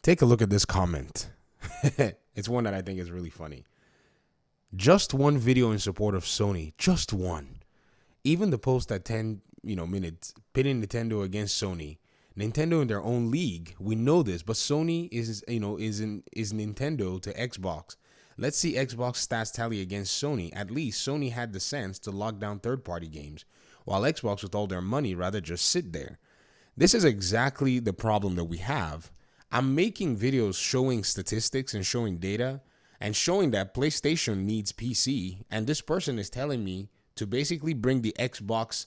Take a look at this comment. It's one that I think is really funny. Just one video in support of Sony. Just one. Even the post at 10, minutes pitting Nintendo against Sony. Nintendo in their own league. We know this, but Sony is Nintendo to Xbox. Let's see Xbox stats tally against Sony. At least Sony had the sense to lock down third-party games, while Xbox, with all their money, rather just sit there. This is exactly the problem that we have. I'm making videos showing statistics and showing data and showing that PlayStation needs PC, and this person is telling me to basically bring the Xbox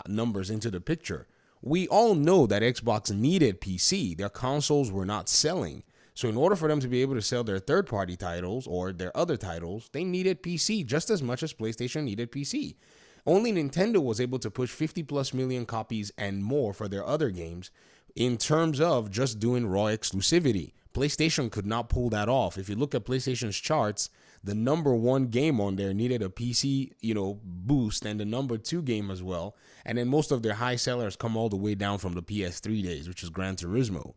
numbers into the picture. We all know that Xbox needed PC. Their consoles were not selling. So in order for them to be able to sell their third-party titles or their other titles, they needed PC just as much as PlayStation needed PC. Only Nintendo was able to push 50 plus million copies and more for their other games in terms of just doing raw exclusivity. PlayStation could not pull that off. If you look at PlayStation's charts, the number one game on there needed a PC, boost, and the number two game as well. And then most of their high sellers come all the way down from the PS3 days, which is Gran Turismo.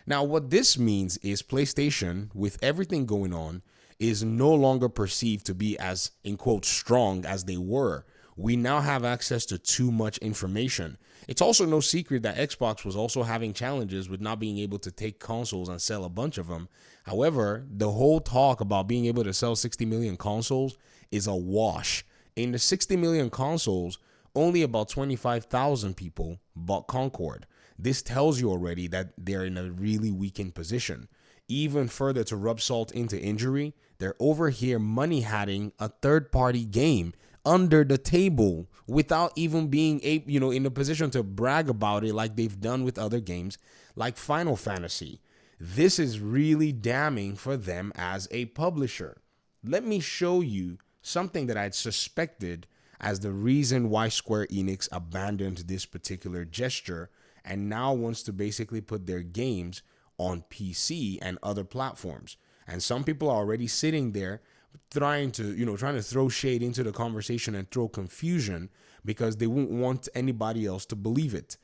Now, what this means is PlayStation, with everything going on, is no longer perceived to be as, in quotes, strong as they were. We now have access to too much information. It's also no secret that Xbox was also having challenges with not being able to take consoles and sell a bunch of them. However, the whole talk about being able to sell 60 million consoles is a wash. In the 60 million consoles, only about 25,000 people bought Concord. This tells you already that they're in a really weakened position. Even further to rub salt into injury, they're over here money hatting a third-party game under the table without even being in a position to brag about it like they've done with other games like Final Fantasy. This is really damning for them as a publisher. Let me show you something that I'd suspected as the reason why Square Enix abandoned this particular gesture and now wants to basically put their games on PC and other platforms. And some people are already sitting there trying to throw shade into the conversation and throw confusion because they won't want anybody else to believe it.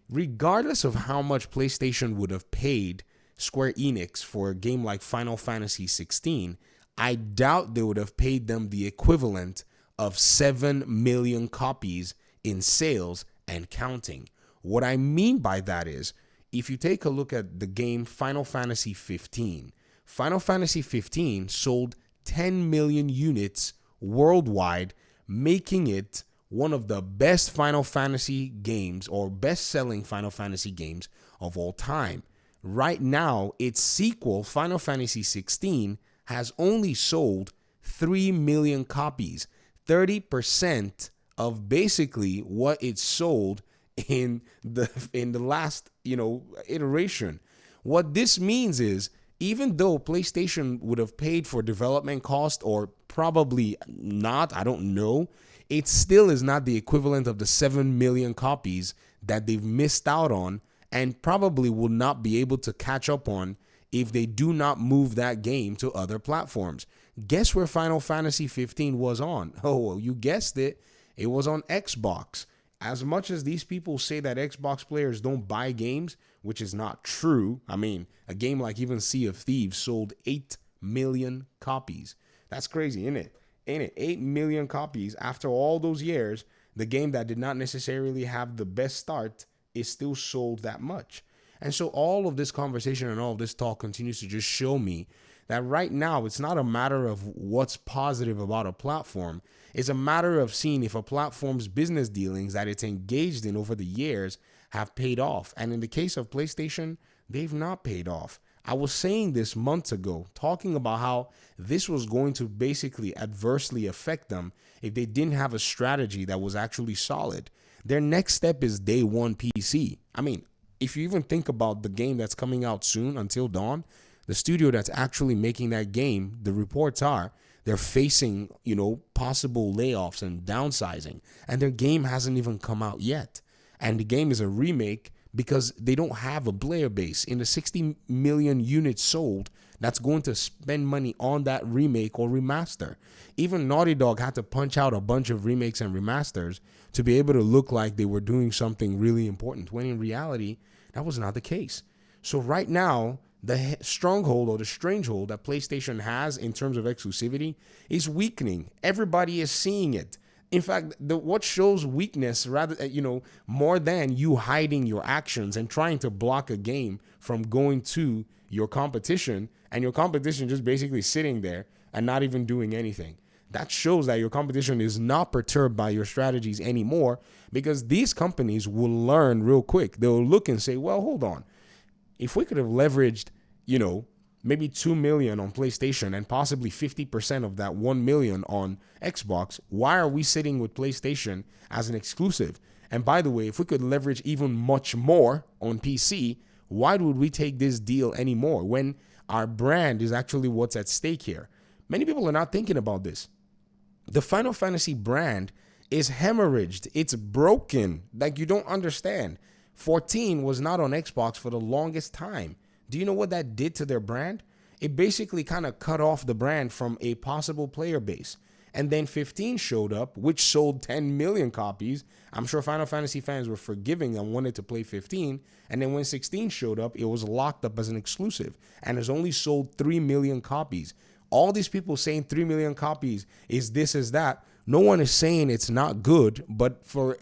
Regardless of how much PlayStation would have paid Square Enix for a game like Final Fantasy 16, I doubt they would have paid them the equivalent of 7 million copies in sales and counting. What I mean by that is, if you take a look at the game Final Fantasy 15, Final Fantasy 15 sold 10 million units worldwide, making it one of the best Final Fantasy games or best-selling Final Fantasy games of all time. Right now, its sequel, Final Fantasy 16, has only sold 3 million copies, 30% of basically what it sold in the last iteration. What this means is, even though PlayStation would have paid for development cost, or probably not, I don't know, it still is not the equivalent of the 7 million copies that they've missed out on and probably will not be able to catch up on if they do not move that game to other platforms. Guess where Final Fantasy 15 was on? Oh, you guessed it. It was on Xbox. As much as these people say that Xbox players don't buy games, which is not true. I mean, a game like even Sea of Thieves sold 8 million copies. That's crazy, isn't it? Ain't it? 8 million copies after all those years. The game that did not necessarily have the best start is still sold that much. And so all of this conversation and all of this talk continues to just show me that right now it's not a matter of what's positive about a platform. It's a matter of seeing if a platform's business dealings that it's engaged in over the years have paid off. And in the case of PlayStation, they've not paid off. I was saying this months ago, talking about how this was going to basically adversely affect them if they didn't have a strategy that was actually solid. Their next step is day one PC. I mean, if you even think about the game that's coming out soon, Until Dawn, the studio that's actually making that game, the reports are they're facing, possible layoffs and downsizing, and their game hasn't even come out yet. And the game is a remake because they don't have a player base. In the 60 million units sold, that's going to spend money on that remake or remaster. Even Naughty Dog had to punch out a bunch of remakes and remasters to be able to look like they were doing something really important, when in reality, that was not the case. So right now, the stronghold or the strangehold that PlayStation has in terms of exclusivity is weakening. Everybody is seeing it. In fact, what shows weakness rather, more than you hiding your actions and trying to block a game from going to your competition, and your competition just basically sitting there and not even doing anything. That shows that your competition is not perturbed by your strategies anymore, because these companies will learn real quick. They'll look and say, well, hold on. If we could have leveraged, maybe 2 million on PlayStation and possibly 50% of that 1 million on Xbox, why are we sitting with PlayStation as an exclusive? And by the way, if we could leverage even much more on PC, why would we take this deal anymore when our brand is actually what's at stake here? Many people are not thinking about this. The Final Fantasy brand is hemorrhaged. It's broken. Like, you don't understand. 14 was not on Xbox for the longest time. Do you know what that did to their brand? It basically kind of cut off the brand from a possible player base. And then 15 showed up, which sold 10 million copies. I'm sure Final Fantasy fans were forgiving and wanted to play 15. And then when 16 showed up, it was locked up as an exclusive and has only sold 3 million copies. All these people saying 3 million copies is this, is that. No one is saying it's not good, but for,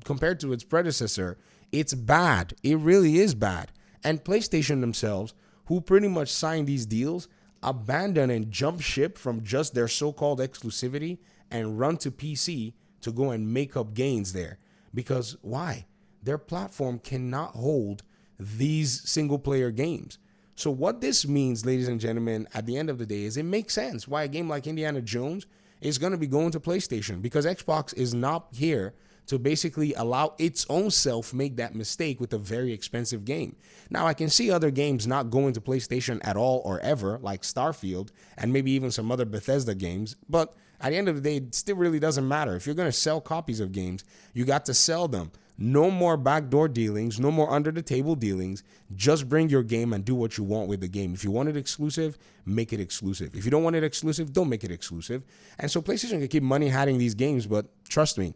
compared to its predecessor, it's bad. It really is bad. And PlayStation themselves, who pretty much signed these deals, abandon and jump ship from just their so-called exclusivity and run to PC to go and make up gains there. Because why? Their platform cannot hold these single-player games. So what this means, ladies and gentlemen, at the end of the day, is it makes sense why a game like Indiana Jones is going to be going to PlayStation, because Xbox is not here to basically allow its own self make that mistake with a very expensive game. Now, I can see other games not going to PlayStation at all or ever, like Starfield and maybe even some other Bethesda games, but at the end of the day, it still really doesn't matter. If you're going to sell copies of games, you got to sell them. No more backdoor dealings, no more under-the-table dealings. Just bring your game and do what you want with the game. If you want it exclusive, make it exclusive. If you don't want it exclusive, don't make it exclusive. And so PlayStation can keep money hiding these games, but trust me,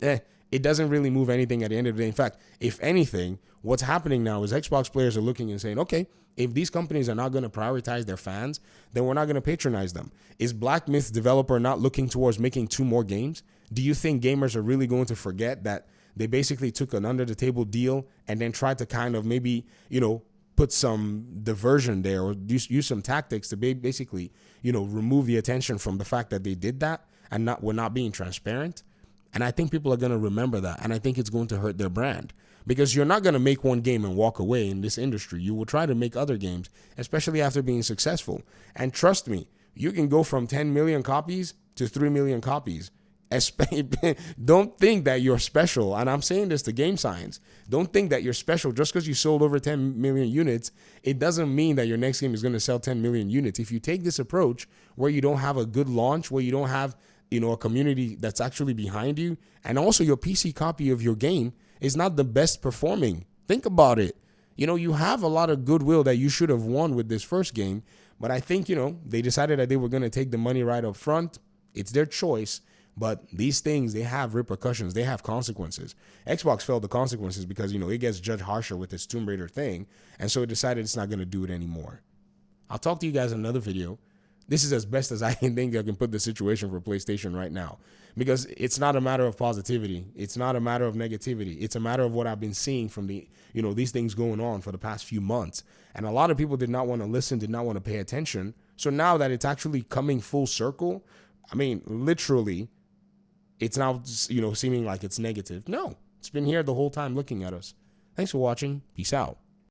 it doesn't really move anything at the end of the day. In fact, if anything, what's happening now is Xbox players are looking and saying, okay, if these companies are not going to prioritize their fans, then we're not going to patronize them. Is Black Myth's developer not looking towards making 2 more games? Do you think gamers are really going to forget that they basically took an under-the-table deal and then tried to kind of maybe, put some diversion there or use some tactics to basically, remove the attention from the fact that they did that and we're not being transparent? And I think people are going to remember that. And I think it's going to hurt their brand, because you're not going to make one game and walk away in this industry. You will try to make other games, especially after being successful. And trust me, you can go from 10 million copies to 3 million copies. Don't think that you're special. And I'm saying this to game science. Don't think that you're special just because you sold over 10 million units. It doesn't mean that your next game is going to sell 10 million units. If you take this approach where you don't have a good launch, where you don't have a community that's actually behind you, and also your PC copy of your game is not the best performing. Think about it. You have a lot of goodwill that you should have won with this first game, but I think, they decided that they were going to take the money right up front. It's their choice, but these things, they have repercussions. They have consequences. Xbox felt the consequences because, it gets judged harsher with this Tomb Raider thing, and so it decided it's not going to do it anymore. I'll talk to you guys in another video. This is as best as I think I can put the situation for PlayStation right now, because it's not a matter of positivity. It's not a matter of negativity. It's a matter of what I've been seeing from these things going on for the past few months. And a lot of people did not want to listen, did not want to pay attention. So now that it's actually coming full circle, literally, it's now, seeming like it's negative. No, it's been here the whole time looking at us. Thanks for watching. Peace out.